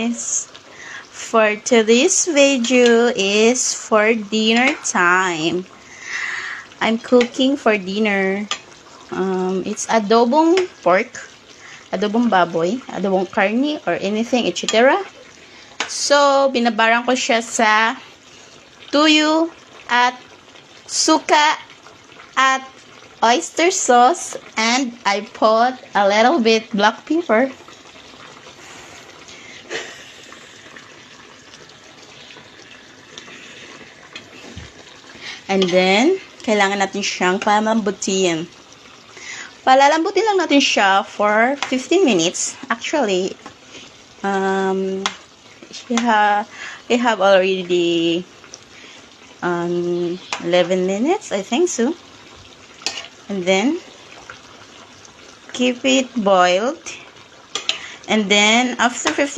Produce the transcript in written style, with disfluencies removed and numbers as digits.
guys, for today's video is for dinner time. I'm cooking for dinner. It's adobong pork, adobong baboy, adobong karni, or anything, etc. So, binabarang ko siya sa tuyo at suka at oyster sauce, and I put a little bit black pepper. And then, kailangan natin siyang palambutin. Palalambutin lang natin siya for 15 minutes. Actually, we have already 11 minutes, I think so. And then, keep it boiled. And then, after 15